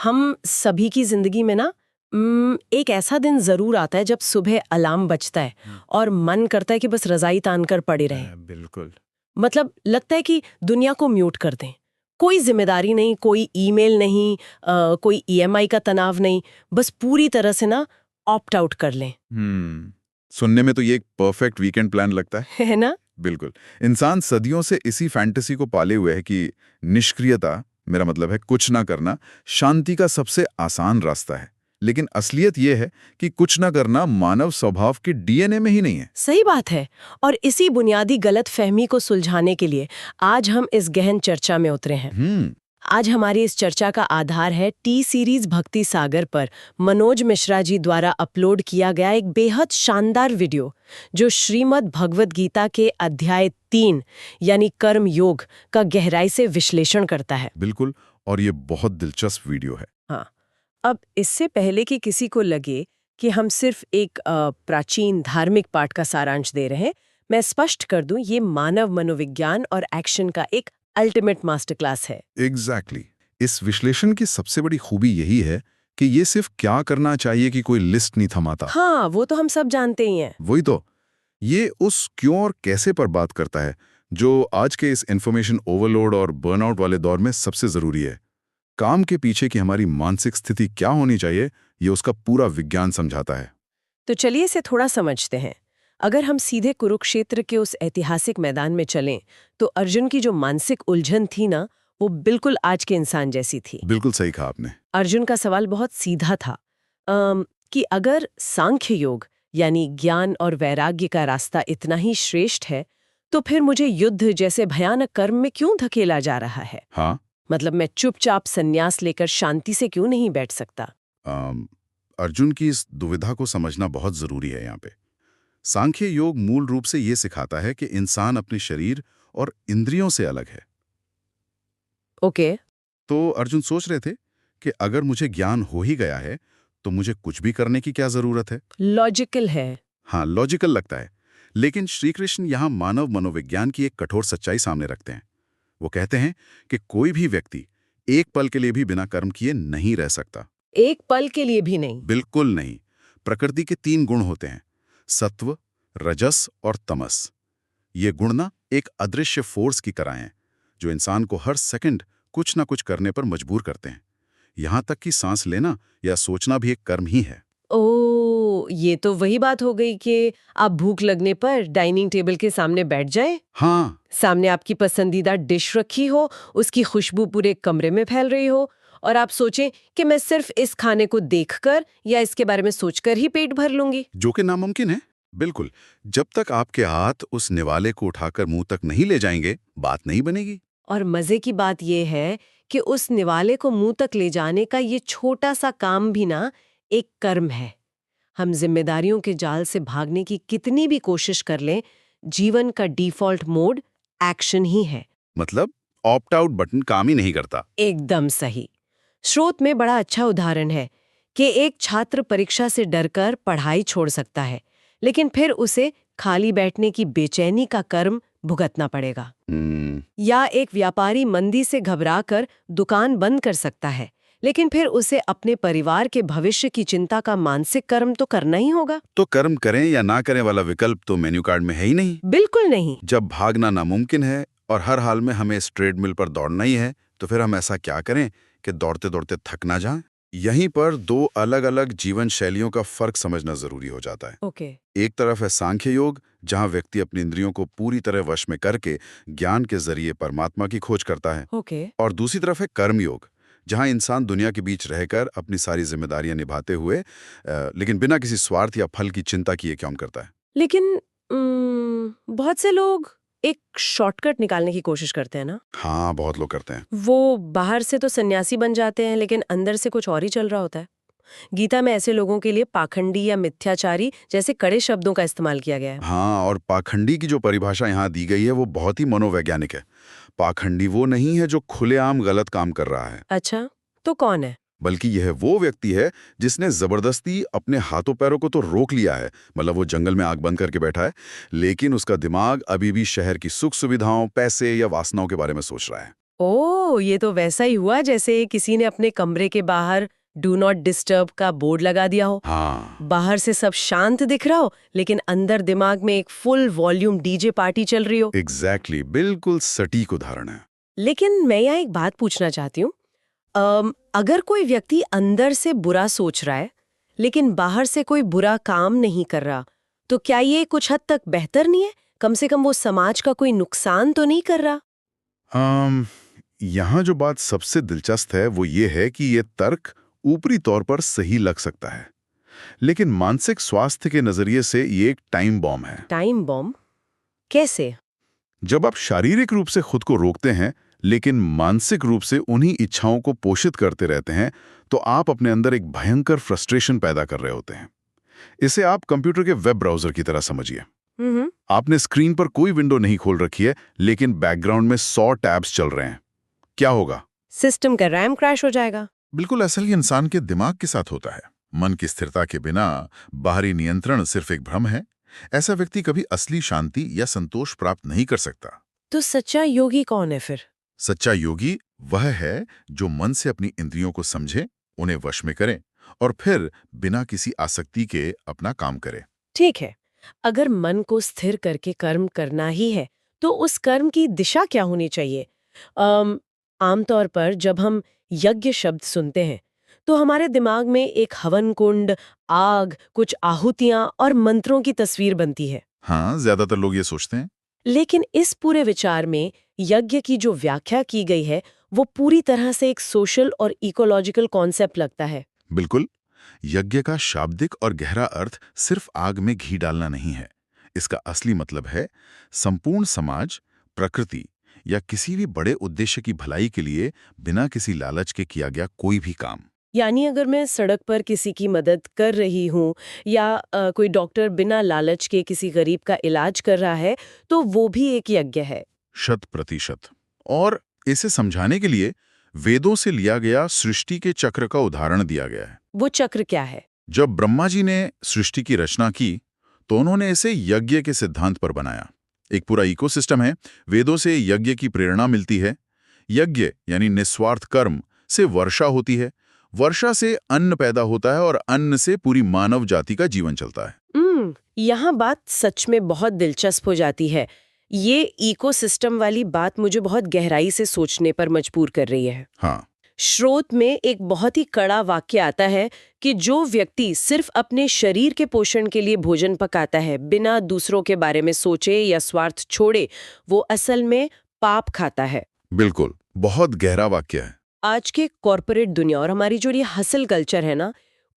हम सभी की जिंदगी में ना एक ऐसा दिन जरूर आता है जब सुबह अलार्म बजता है और मन करता है कि बस रजाई तान कर पड़े रहें। बिल्कुल। मतलब लगता है कि दुनिया को म्यूट कर दें। कोई जिम्मेदारी नहीं, कोई ईमेल नहीं, कोई ईएमआई का तनाव नहीं, बस पूरी तरह से ना ऑप्ट आउट कर लें। सुनने में तो ये एक परफेक्ट वीकेंड प्लान लगता है। है ना? बिल्कुल। इंसान सदियों से इसी फैंटेसी को पाले हुए है कि निष्क्रियता, मेरा मतलब है कुछ ना करना, शांति का सबसे आसान रास्ता है। लेकिन असलियत यह है कि कुछ ना करना मानव स्वभाव के डीएनए में ही नहीं है। सही बात है। और इसी बुनियादी गलत फहमी को सुलझाने के लिए आज हम इस गहन चर्चा में उतरे हैं। आज हमारी इस चर्चा का आधार है टी सीरीज भक्ति सागर पर मनोज मिश्रा जी द्वारा अपलोड किया गया एक बेहद शानदार वीडियो, जो श्रीमद् भगवद गीता के अध्याय 3 यानी कर्म योग का गहराई से विश्लेषण करता है। बिल्कुल, और ये बहुत दिलचस्प वीडियो है। हाँ, अब इससे पहले कि किसी को लगे कि हम सिर्फ एक प्राचीन धार्मिक पाठ का सारांश दे रहे हैं, मैं स्पष्ट कर दूं, ये मानव मनोविज्ञान और एक्शन का एक अल्टीमेट मास्टर क्लास है। एग्जैक्टली। इस विश्लेषण की सबसे बड़ी खूबी यही है कि ये सिर्फ क्या करना चाहिए की कोई लिस्ट नहीं थमाता। हाँ, वो तो हम सब जानते ही हैं। वही तो, ये उस क्यों और कैसे पर बात करता है, जो आज के इस इंफॉर्मेशन ओवरलोड और बर्नआउट वाले दौर में सबसे जरूरी है। काम के पीछे की हमारी मानसिक स्थिति क्या होनी चाहिए, ये उसका पूरा विज्ञान समझाता है। तो चलिए इसे थोड़ा समझते हैं। अगर हम सीधे कुरुक्षेत्र के उस ऐतिहासिक मैदान में चलें, तो अर्जुन की जो मानसिक उलझन थी ना, वो बिल्कुल आज के इंसान जैसी थी। बिल्कुल सही कहा आपने। अर्जुन का सवाल बहुत सीधा था कि अगर सांख्य योग यानी ज्ञान और वैराग्य का रास्ता इतना ही श्रेष्ठ है, तो फिर मुझे युद्ध जैसे भयानक कर्म में क्यों धकेला जा रहा है? हाँ, मतलब मैं चुपचाप संन्यास लेकर शांति से क्यों नहीं बैठ सकता? अर्जुन की इस दुविधा को समझना बहुत जरूरी है। यहाँ पे सांख्य योग मूल रूप से ये सिखाता है कि इंसान अपने शरीर और इंद्रियों से अलग है। ओके। तो अर्जुन सोच रहे थे कि अगर मुझे ज्ञान हो ही गया है तो मुझे कुछ भी करने की क्या जरूरत है। लॉजिकल है। हाँ, लॉजिकल लगता है। लेकिन श्री कृष्ण यहाँ मानव मनोविज्ञान की एक कठोर सच्चाई सामने रखते हैं। वो कहते हैं कि कोई भी व्यक्ति एक पल के लिए भी बिना कर्म किए नहीं रह सकता। एक पल के लिए भी नहीं? बिल्कुल नहीं। प्रकृति के 3 गुण होते हैं, सत्व, रजस और तमस। ये गुण ना एक अदृश्य फोर्स की तरह हैं, जो इंसान को हर सेकंड कुछ ना कुछ करने पर मजबूर करते हैं। यहाँ तक कि सांस लेना या सोचना भी एक कर्म ही है। ओह, ये तो वही बात हो गई कि आप भूख लगने पर डाइनिंग टेबल के सामने बैठ जाएं। हाँ, सामने आपकी पसंदीदा डिश रखी हो, उसकी खुशबू पूरे कमरे में फैल रही हो, और आप सोचें कि मैं सिर्फ इस खाने को देखकर या इसके बारे में सोचकर ही पेट भर लूंगी। जो कि नामुमकिन है। बिल्कुल, जब तक आपके हाथ उस निवाले को उठाकर मुंह तक नहीं ले जाएंगे, बात नहीं बनेगी। और मजे की बात यह है कि उस निवाले को मुंह तक ले जाने का ये छोटा सा काम भी ना एक कर्म है। हम जिम्मेदारियों के जाल से भागने की कितनी भी कोशिश कर लें, जीवन का डिफॉल्ट मोड एक्शन ही है। मतलब ऑप्ट आउट बटन काम ही नहीं करता। एकदम सही। स्रोत में बड़ा अच्छा उदाहरण है कि एक छात्र परीक्षा से डरकर पढ़ाई छोड़ सकता है, लेकिन फिर उसे खाली बैठने की बेचैनी का कर्म भुगतना पड़ेगा। या एक व्यापारी मंदी से घबराकर दुकान बंद कर सकता है, लेकिन फिर उसे अपने परिवार के भविष्य की चिंता का मानसिक कर्म तो करना ही होगा। तो कर्म करें या ना करें वाला विकल्प तो मेन्यू कार्ड में है ही नहीं। बिल्कुल नहीं। जब भागना नामुमकिन है और हर हाल में हमें इस ट्रेडमिल पर दौड़ना ही है, तो फिर हम ऐसा क्या करें कि दौड़ते दौड़ते थक ना जाएं। यहीं पर 2 अलग अलग जीवन शैलियों का फर्क समझना जरूरी हो जाता है। ओके। एक तरफ है सांख्य योग, जहां व्यक्ति अपनी इंद्रियों को पूरी तरह वश में करके ज्ञान के जरिए परमात्मा की खोज करता है। ओके। और दूसरी तरफ है कर्म योग, जहां इंसान दुनिया के बीच रहकर अपनी सारी जिम्मेदारियां निभाते हुए लेकिन बिना किसी स्वार्थ या फल की चिंता किए काम करता है। लेकिन बहुत से लोग एक शॉर्टकट निकालने की कोशिश करते हैं ना? हाँ, बहुत लोग करते हैं। वो बाहर से तो सन्यासी बन जाते हैं, लेकिन अंदर से कुछ और ही चल रहा होता है। गीता में ऐसे लोगों के लिए पाखंडी या मिथ्याचारी जैसे कड़े शब्दों का इस्तेमाल किया गया है। हाँ, और पाखंडी की जो परिभाषा यहाँ दी गई है वो बहुत ही मनोवैज्ञानिक है। पाखंडी वो नहीं है जो खुलेआम गलत काम कर रहा है। अच्छा, तो कौन है? बल्कि यह वो व्यक्ति है जिसने जबरदस्ती अपने हाथों पैरों को तो रोक लिया है, मतलब वो जंगल में आग बंद करके बैठा है, लेकिन उसका दिमाग अभी भी शहर की सुख सुविधाओं, पैसे या वासनाओं के बारे में सोच रहा है। ओ, ये तो वैसा ही हुआ जैसे किसी ने अपने कमरे के बाहर डू नॉट डिस्टर्ब का बोर्ड लगा दिया हो। हाँ, बाहर से सब शांत दिख रहा हो, लेकिन अंदर दिमाग में एक फुल वॉल्यूम डीजे पार्टी चल रही हो। एग्जैक्टली, बिल्कुल सटीक उदाहरण है। लेकिन मैं यहाँ एक बात पूछना चाहती हूँ। अगर कोई व्यक्ति अंदर से बुरा सोच रहा है, लेकिन बाहर से कोई बुरा काम नहीं कर रहा, तो क्या ये कुछ हद तक बेहतर नहीं है? कम से कम वो समाज का कोई नुकसान तो नहीं कर रहा? यहाँ जो बात सबसे दिलचस्प है वो ये है कि ये तर्क ऊपरी तौर पर सही लग सकता है, लेकिन मानसिक स्वास्थ्य के नजरिए से ये एक टाइम बॉम्ब है। Time bomb? कैसे? जब आप शारीरिक रूप से खुद को रोकते हैं लेकिन मानसिक रूप से उन्हीं इच्छाओं को पोषित करते रहते हैं, तो आप अपने अंदर एक भयंकर फ्रस्ट्रेशन पैदा कर रहे होते हैं। इसे आप कंप्यूटर के वेब ब्राउजर की तरह समझिए। आपने स्क्रीन पर कोई विंडो नहीं खोल रखी है, लेकिन बैकग्राउंड में 100 टैब्स चल रहे हैं। क्या होगा? सिस्टम का रैम क्रैश हो जाएगा। बिल्कुल ऐसा ही इंसान के दिमाग के साथ होता है। मन की स्थिरता के बिना बाहरी नियंत्रण सिर्फ एक भ्रम है। ऐसा व्यक्ति कभी असली शांति या संतोष प्राप्त नहीं कर सकता। तो सच्चा योगी कौन है फिर? सच्चा योगी वह है जो मन से अपनी इंद्रियों को समझे, उन्हें वश में करे और फिर बिना किसी आसक्ति के अपना काम करे। ठीक है, अगर मन को स्थिर करके कर्म करना ही है, तो उस कर्म की दिशा क्या होनी चाहिए? आमतौर पर जब हम यज्ञ शब्द सुनते हैं, तो हमारे दिमाग में एक हवन कुंड, आग, कुछ आहुतियां और मंत्रों की तस्वीर बनती है। हाँ, ज्यादातर लोग ये सोचते हैं। लेकिन इस पूरे विचार में यज्ञ की जो व्याख्या की गई है, वो पूरी तरह से एक सोशल और इकोलॉजिकल कॉन्सेप्ट लगता है। बिल्कुल, यज्ञ का शाब्दिक और गहरा अर्थ सिर्फ आग में घी डालना नहीं है। इसका असली मतलब है संपूर्ण समाज, प्रकृति या किसी भी बड़े उद्देश्य की भलाई के लिए बिना किसी लालच के किया गया कोई भी काम। यानी अगर मैं सड़क पर किसी की मदद कर रही हूँ या कोई डॉक्टर बिना लालच के किसी गरीब का इलाज कर रहा है, तो वो भी एक यज्ञ है। 100%। और इसे समझाने के लिए वेदों से लिया गया सृष्टि के चक्र का उदाहरण दिया गया है। वो चक्र क्या है? जब ब्रह्मा जी ने सृष्टि की रचना की, तो उन्होंने इसे यज्ञ के सिद्धांत पर बनाया। एक पूरा इकोसिस्टम है। वेदों से यज्ञ की प्रेरणा मिलती है। यज्ञ यानी निस्वार्थ कर्म से वर्षा होती है, वर्षा से अन्न पैदा होता है और अन्न से पूरी मानव जाति का जीवन चलता है। यहाँ बात सच में बहुत दिलचस्प हो जाती है। ये इकोसिस्टम वाली बात मुझे बहुत गहराई से सोचने पर मजबूर कर रही है। हाँ, श्रोत में एक बहुत ही कड़ा वाक्य आता है कि जो व्यक्ति सिर्फ अपने शरीर के पोषण के लिए भोजन पकाता है, बिना दूसरों के बारे में सोचे या स्वार्थ छोड़े, वो असल में पाप खाता है। बिल्कुल, बहुत गहरा वाक्य है। आज के कॉरपोरेट दुनिया और हमारी जो ये हसल कल्चर है ना,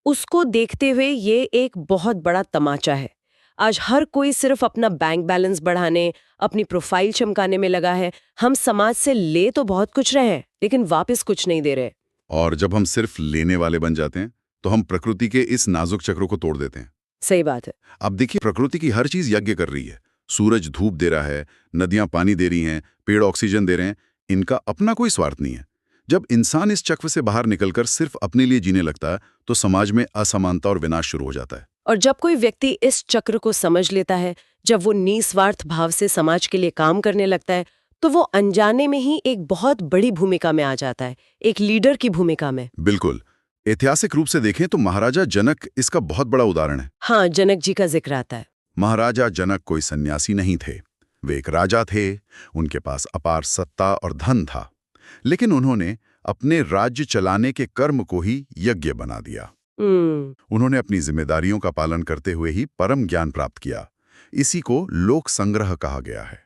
उसको देखते हुए ये एक बहुत बड़ा तमाचा है। आज हर कोई सिर्फ अपना बैंक बैलेंस बढ़ाने, अपनी प्रोफाइल चमकाने में लगा है। हम समाज से ले तो बहुत कुछ रहे हैं, लेकिन वापस कुछ नहीं दे रहे। और जब हम सिर्फ लेने वाले बन जाते हैं, तो हम प्रकृति के इस नाजुक चक्र को तोड़ देते हैं। सही बात है। अब देखिए, प्रकृति की हर चीज यज्ञ कर रही है। सूरज धूप दे रहा है, नदियां पानी दे रही हैं, पेड़ ऑक्सीजन दे रहे हैं। इनका अपना कोई स्वार्थ नहीं है। जब इंसान इस चक्र से बाहर निकलकर सिर्फ अपने लिए जीने लगता है, तो समाज में असमानता और विनाश शुरू हो जाता है। और जब कोई व्यक्ति इस चक्र को समझ लेता है, जब वो निस्वार्थ भाव से समाज के लिए काम करने लगता है, तो वो अनजाने में ही एक बहुत बड़ी भूमिका में आ जाता है, एक लीडर की भूमिका में। बिल्कुल, ऐतिहासिक रूप से देखें तो महाराजा जनक इसका बहुत बड़ा उदाहरण है। हाँ, जनक जी का जिक्र आता है। महाराजा जनक कोई सन्यासी नहीं थे। वे एक राजा थे। उनके पास अपार सत्ता और धन था, लेकिन उन्होंने अपने राज्य चलाने के कर्म को ही यज्ञ बना दिया। उन्होंने अपनी जिम्मेदारियों का पालन करते हुए ही परम ज्ञान प्राप्त किया। इसी को लोक संग्रह कहा गया है,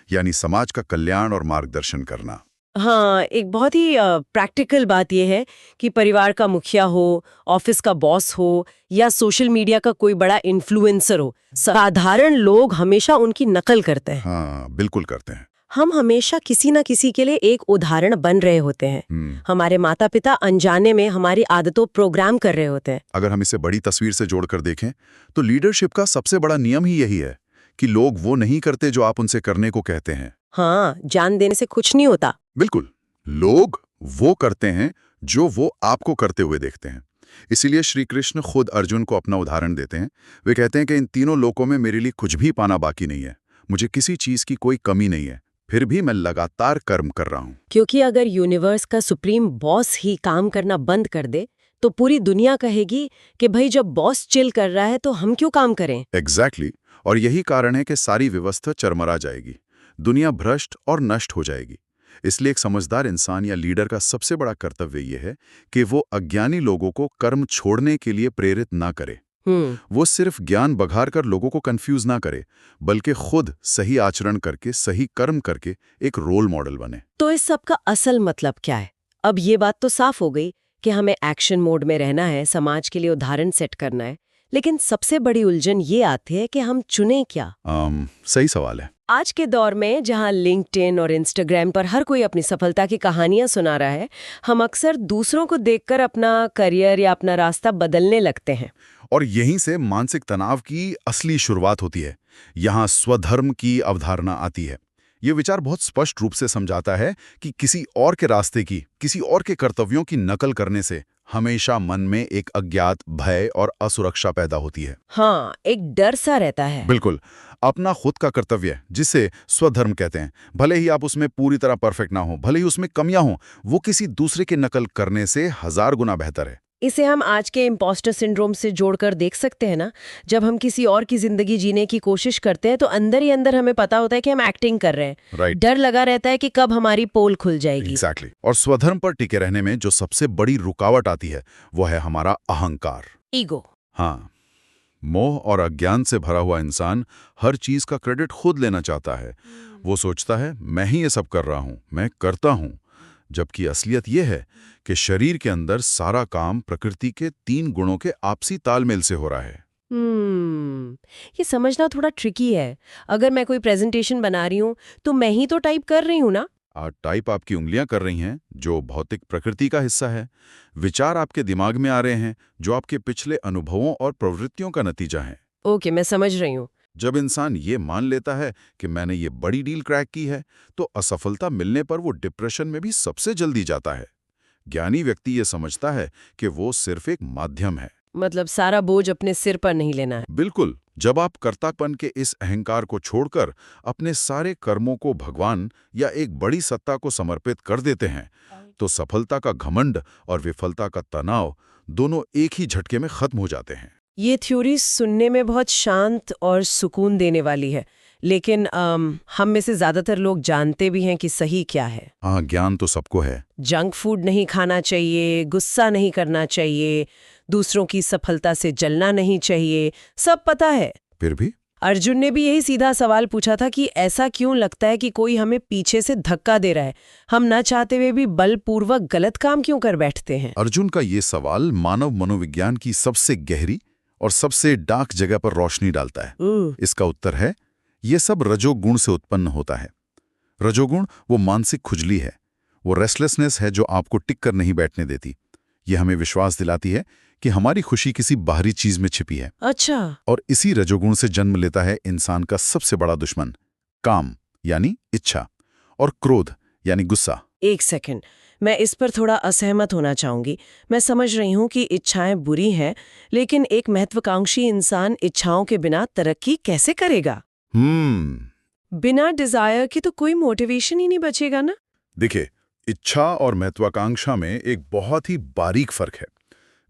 यानी समाज का कल्याण और मार्गदर्शन करना। हाँ, एक बहुत ही प्रैक्टिकल बात यह है कि परिवार का मुखिया हो, ऑफिस का बॉस हो या सोशल मीडिया का कोई बड़ा इन्फ्लुएंसर हो, साधारण लोग हमेशा उनकी नकल करते हैं। हाँ, बिल्कुल करते हैं। हम हमेशा किसी न किसी के लिए एक उदाहरण बन रहे होते हैं। हमारे माता पिता अनजाने में हमारी आदतों प्रोग्राम कर रहे होते हैं। अगर हम इसे बड़ी तस्वीर से जोड़कर देखें, तो लीडरशिप का सबसे बड़ा नियम ही यही है कि लोग वो नहीं करते जो आप उनसे करने को कहते हैं। हाँ, जान देने से कुछ नहीं होता। बिल्कुल, लोग वो करते हैं जो वो आपको करते हुए देखते हैं। इसीलिए श्री कृष्ण खुद अर्जुन को अपना उदाहरण देते हैं। वे कहते हैं कि इन तीनों लोकों में मेरे लिए कुछ भी पाना बाकी नहीं है। मुझे किसी चीज की कोई कमी नहीं है, फिर भी मैं लगातार कर्म कर रहा हूँ। क्योंकि अगर यूनिवर्स का सुप्रीम बॉस ही काम करना बंद कर दे तो पूरी दुनिया कहेगी कि भाई जब बॉस चिल कर रहा है तो हम क्यों काम करें। एग्जैक्टली। और यही कारण है कि सारी व्यवस्था चरमरा जाएगी, दुनिया भ्रष्ट और नष्ट हो जाएगी। इसलिए एक समझदार इंसान या लीडर का सबसे बड़ा कर्तव्य यह है कि वो अज्ञानी लोगों को कर्म छोड़ने के लिए प्रेरित ना करे। वो सिर्फ ज्ञान बघार कर लोगों को कंफ्यूज ना करे, बल्कि खुद सही आचरण करके, सही कर्म करके एक रोल मॉडल बने। तो इस सब का असल मतलब क्या है? अब ये बात तो साफ हो गई कि हमें एक्शन मोड में रहना है, समाज के लिए उदाहरण सेट करना है, लेकिन सबसे बड़ी उलझन ये आती है कि हम चुने क्या। सही सवाल है। आज के दौर में जहां लिंक्डइन और इंस्टाग्राम पर हर कोई अपनी सफलता की कहानियां सुना रहा है, हम अक्सर दूसरों को देखकर अपना करियर या अपना रास्ता बदलने लगते हैं। और यहीं से मानसिक तनाव की असली शुरुआत होती है। यहाँ स्वधर्म की अवधारणा आती है। ये विचार बहुत स्पष्ट रूप से समझाता है कि किसी और के रास्ते की, किसी और के कर्तव्यों की नकल करने से हमेशा मन में एक अज्ञात भय और असुरक्षा पैदा होती है। हाँ, एक डर सा रहता है। बिल्कुल। अपना खुद का कर्तव्य, जिसे स्वधर्म कहते हैं, भले ही आप उसमें पूरी तरह परफेक्ट ना हो, भले ही उसमें कमियां हों, वो किसी दूसरे की नकल करने से 1000 गुना बेहतर है। इसे हम आज के इम्पोस्टर सिंड्रोम से जोड़कर देख सकते हैं ना। जब हम किसी और की जिंदगी जीने की कोशिश करते हैं तो अंदर ही अंदर हमें पता होता है कि हम एक्टिंग कर रहे हैं। राइट। डर लगा रहता है कि कब हमारी पोल खुल जाएगी। एग्जैक्टली। और स्वधर्म पर टिके रहने में जो सबसे बड़ी रुकावट आती है वो है हमारा अहंकार, ईगो। हाँ, मोह और अज्ञान से भरा हुआ इंसान हर चीज का क्रेडिट खुद लेना चाहता है। वो सोचता है मैं ही ये सब कर रहा हूं, मैं करता हूं, जबकि असलियत यह है कि शरीर के अंदर सारा काम प्रकृति के 3 गुणों के आपसी तालमेल से हो रहा है। ये समझना थोड़ा ट्रिकी है। अगर मैं कोई प्रेजेंटेशन बना रही हूँ तो मैं ही तो टाइप कर रही हूँ ना। टाइप आपकी उंगलियां कर रही हैं, जो भौतिक प्रकृति का हिस्सा है। विचार आपके दिमाग में आ रहे हैं, जो आपके पिछले अनुभवों और प्रवृत्तियों का नतीजा है। ओके, मैं समझ रही हूँ। जब इंसान ये मान लेता है कि मैंने ये बड़ी डील क्रैक की है, तो असफलता मिलने पर वो डिप्रेशन में भी सबसे जल्दी जाता है। ज्ञानी व्यक्ति ये समझता है कि वो सिर्फ एक माध्यम है। मतलब सारा बोझ अपने सिर पर नहीं लेना है। बिल्कुल। जब आप कर्तापन के इस अहंकार को छोड़कर अपने सारे कर्मों को भगवान या एक बड़ी सत्ता को समर्पित कर देते हैं, तो सफलता का घमंड और विफलता का तनाव दोनों एक ही झटके में खत्म हो जाते हैं। ये थ्योरी सुनने में बहुत शांत और सुकून देने वाली है, लेकिन हम में से ज्यादातर लोग जानते भी हैं कि सही क्या है। हाँ, ज्ञान तो सबको है। जंक फूड नहीं खाना चाहिए, गुस्सा नहीं करना चाहिए, दूसरों की सफलता से जलना नहीं चाहिए, सब पता है। फिर भी अर्जुन ने भी यही सीधा सवाल पूछा था कि ऐसा क्यों लगता है कि कोई हमें पीछे से धक्का दे रहा है, हम न चाहते हुए भी बलपूर्वक गलत काम क्यों कर बैठते हैं। अर्जुन का ये सवाल मानव मनोविज्ञान की सबसे गहरी और सबसे डार्क जगह पर रोशनी डालता है। इसका उत्तर है, ये सब रजोगुण से उत्पन्न होता है। रजोगुण वो मानसिक खुजली है, वो रेस्टलेसनेस है जो आपको टिक कर नहीं बैठने देती। ये हमें विश्वास दिलाती है कि हमारी खुशी किसी बाहरी चीज में छिपी है। अच्छा। और इसी रजोगुण से जन्म लेता है इंसान का सबसे बड़ा दुश्मन, काम यानी इच्छा, और क्रोध यानी गुस्सा। एक सेकंड, मैं इस पर थोड़ा असहमत होना चाहूंगी। मैं समझ रही हूँ कि इच्छाएं बुरी हैं, लेकिन एक महत्वाकांक्षी इंसान इच्छाओं के बिना तरक्की कैसे करेगा? बिना डिजायर की तो कोई मोटिवेशन ही नहीं बचेगा ना। देखिए, इच्छा और महत्वाकांक्षा में एक बहुत ही बारीक फर्क है।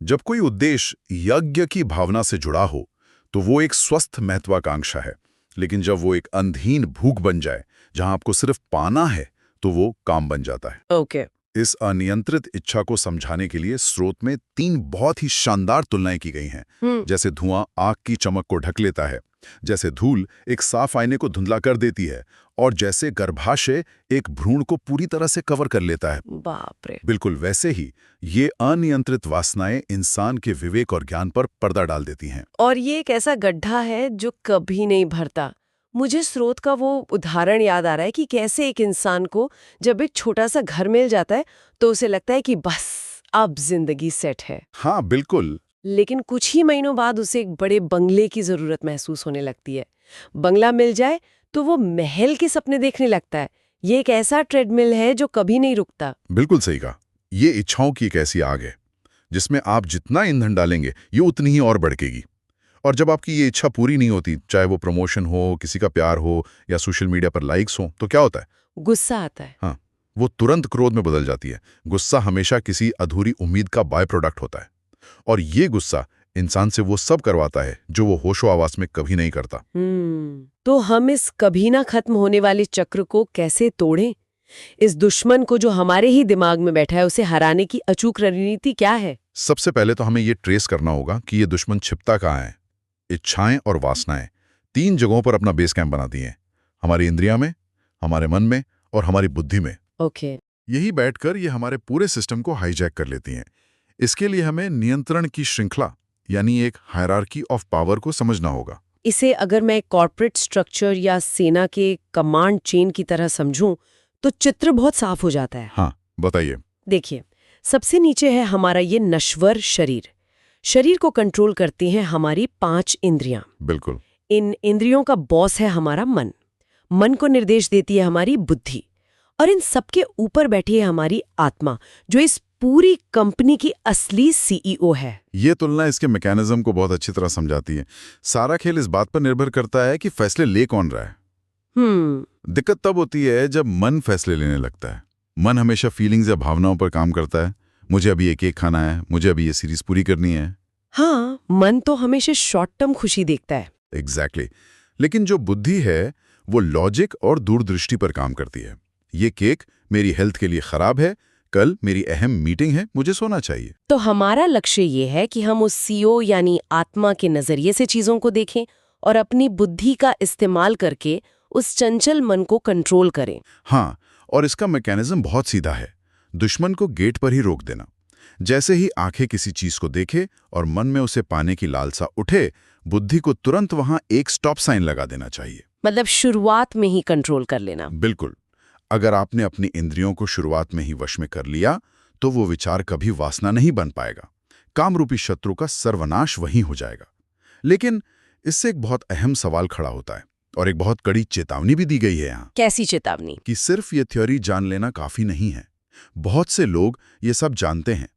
जब कोई उद्देश्य यज्ञ की भावना से जुड़ा हो तो वो एक स्वस्थ महत्वाकांक्षा है, लेकिन जब वो एक अंधहीन भूख बन जाए जहां आपको सिर्फ पाना है, तो वो काम बन जाता है। ओके। इस अनियंत्रित इच्छा को समझाने के लिए स्रोत में 3 बहुत ही शानदार तुलनाएं की गई हैं। जैसे धुआं आग की चमक को ढक लेता है, जैसे धूल एक साफ आईने को धुंधला कर देती है, और जैसे गर्भाशय एक भ्रूण को पूरी तरह से कवर कर लेता है। बाप रे। बिल्कुल वैसे ही ये अनियंत्रित वासनाएं इंसान के विवेक और ज्ञान पर पर्दा डाल देती हैं। और ये एक ऐसा गड्ढा है जो कभी नहीं भरता। मुझे स्रोत का वो उदाहरण याद आ रहा है कि कैसे एक इंसान को जब एक छोटा सा घर मिल जाता है तो उसे लगता है कि बस अब जिंदगी सेट है। हाँ बिल्कुल। लेकिन कुछ ही महीनों बाद उसे एक बड़े बंगले की जरूरत महसूस होने लगती है। बंगला मिल जाए तो वो महल के सपने देखने लगता है। ये एक ऐसा ट्रेडमिल है जो कभी नहीं रुकता। बिल्कुल सही कहा। ये इच्छाओं की एक ऐसी आग है जिसमें आप जितना ईंधन डालेंगे ये उतनी ही और भड़केगी। और जब आपकी ये इच्छा पूरी नहीं होती, चाहे वो प्रमोशन हो, किसी का प्यार हो या सोशल मीडिया पर लाइक्स हो, तो क्या होता है? गुस्सा आता है। हाँ, वो तुरंत क्रोध में बदल जाती है। गुस्सा हमेशा किसी अधूरी उम्मीद का बाय प्रोडक्ट होता है, और ये गुस्सा इंसान से वो सब करवाता है जो वो होशो आवास में कभी नहीं करता। तो हम इस कभी ना खत्म होने वाले चक्र को कैसे तोड़ें? इस दुश्मन को जो हमारे ही दिमाग में बैठा है, उसे हराने की अचूक रणनीति क्या है? सबसे पहले तो हमें ये ट्रेस करना होगा कि ये दुश्मन छिपता कहाँ है। इच्छाएं और वासनाएं 3 जगहों पर अपना बेस कैंप बनाती हैं, हमारी इंद्रियां में, हमारे मन में और हमारी बुद्धि में। ओके। यही बैठकर ये हमारे पूरे सिस्टम को हाईजैक कर लेती हैं। इसके लिए हमें नियंत्रण की श्रृंखला यानी एक हायरार्की ऑफ पावर को समझना होगा। इसे अगर मैं कॉर्पोरेट स्ट्रक्चर या सेना के कमांड चेन की तरह समझूं तो चित्र बहुत साफ हो जाता है। हाँ, बताइए। देखिए, सबसे नीचे है हमारा ये नश्वर शरीर। शरीर को कंट्रोल करती हैं हमारी 5 इंद्रियां। बिल्कुल। इन इंद्रियों का बॉस है हमारा मन। मन को निर्देश देती है हमारी बुद्धि, और इन सबके ऊपर बैठी है हमारी आत्मा, जो इस पूरी कंपनी की असली सीईओ है। ये तुलना इसके मैकेनिज्म को बहुत अच्छी तरह समझाती है। सारा खेल इस बात पर निर्भर करता है कि फैसले ले कौन रहा है। दिक्कत तब होती है जब मन फैसले लेने लगता है। मन हमेशा फीलिंग्स या भावनाओं पर काम करता है। मुझे अभी ये केक खाना है, मुझे अभी ये सीरीज पूरी करनी है। हाँ, मन तो हमेशा शॉर्ट टर्म खुशी देखता है। एग्जैक्टली। लेकिन जो बुद्धि है वो लॉजिक और दूरदृष्टि पर काम करती है। ये केक मेरी हेल्थ के लिए खराब है, कल मेरी अहम मीटिंग है, मुझे सोना चाहिए। तो हमारा लक्ष्य ये है कि हम उस सीईओ यानी आत्मा के नजरिए से चीजों को देखें और अपनी बुद्धि का इस्तेमाल करके उस चंचल मन को कंट्रोल करें। हाँ, और इसका मैकेनिज्म बहुत सीधा है। दुश्मन को गेट पर ही रोक देना। जैसे ही आंखें किसी चीज को देखे और मन में उसे पाने की लालसा उठे, बुद्धि को तुरंत वहां एक स्टॉप साइन लगा देना चाहिए। मतलब शुरुआत में ही कंट्रोल कर लेना। बिल्कुल। अगर आपने अपनी इंद्रियों को शुरुआत में ही वश में कर लिया तो वो विचार कभी वासना नहीं बन पाएगा। कामरूपी शत्रु का सर्वनाश वहीं हो जाएगा। लेकिन इससे एक बहुत अहम सवाल खड़ा होता है और एक बहुत कड़ी चेतावनी भी दी गई है यहाँ। कैसी चेतावनी? कि सिर्फ ये थ्योरी जान लेना काफी नहीं है। बहुत से लोग ये सब जानते हैं,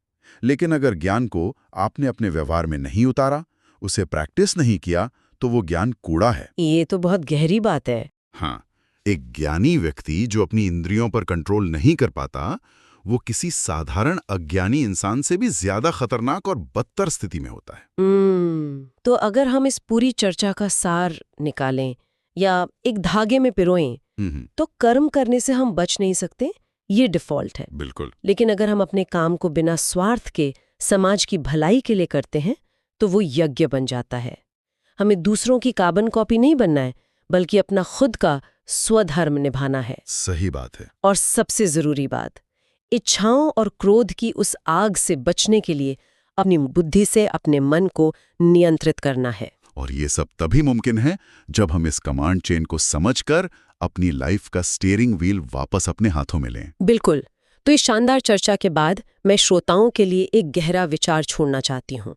लेकिन अगर ज्ञान को आपने अपने व्यवहार में नहीं उतारा, उसे प्रैक्टिस नहीं किया, तो वो ज्ञान कूड़ा है। ये तो बहुत गहरी बात है। हाँ, एक ज्ञानी व्यक्ति जो अपनी इंद्रियों पर कंट्रोल नहीं कर पाता, वो किसी साधारण अज्ञानी इंसान से भी ज्यादा खतरनाक और बदतर स्थिति में होता है। तो अगर हम इस पूरी चर्चा का सार निकालें या एक धागे में पिरोएं, तो कर्म करने से हम बच नहीं सकते, ये डिफॉल्ट है। बिल्कुल। लेकिन अगर हम अपने काम को बिना स्वार्थ के समाज की भलाई के लिए करते हैं तो वो यज्ञ बन जाता है। हमें दूसरों की कार्बन कॉपी नहीं बनना है, बल्कि अपना खुद का स्वधर्म निभाना है। सही बात है। और सबसे जरूरी बात, इच्छाओं और क्रोध की उस आग से बचने के लिए अपनी बुद्धि से अपने मन को नियंत्रित करना है। और ये सब तभी मुमकिन है जब हम इस कमांड चेन को समझकर अपनी लाइफ का स्टीयरिंग व्हील वापस अपने हाथों में लें। बिल्कुल। तो इस शानदार चर्चा के बाद मैं श्रोताओं के लिए एक गहरा विचार छोड़ना चाहती हूँ।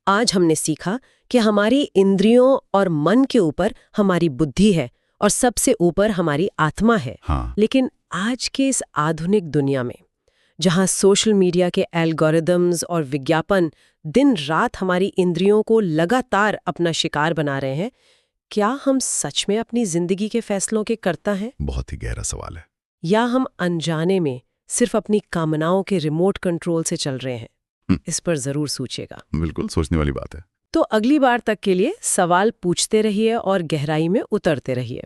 आज हमने सीखा कि हमारी इंद्रियों और मन के ऊपर हमारी बुद्धि है और सबसे ऊपर हमारी आत्मा है। हाँ। लेकिन आज के इस आधुनिक दुनिया में, जहां सोशल मीडिया के एल्गोरिदम्स और विज्ञापन दिन रात हमारी इंद्रियों को लगातार अपना शिकार बना रहे हैं, क्या हम सच में अपनी जिंदगी के फैसलों के कर्ता हैं? बहुत ही गहरा सवाल है। या हम अनजाने में सिर्फ अपनी कामनाओं के रिमोट कंट्रोल से चल रहे हैं? इस पर जरूर सोचिएगा। बिल्कुल सोचने वाली बात है। तो अगली बार तक के लिए सवाल पूछते रहिए और गहराई में उतरते रहिए।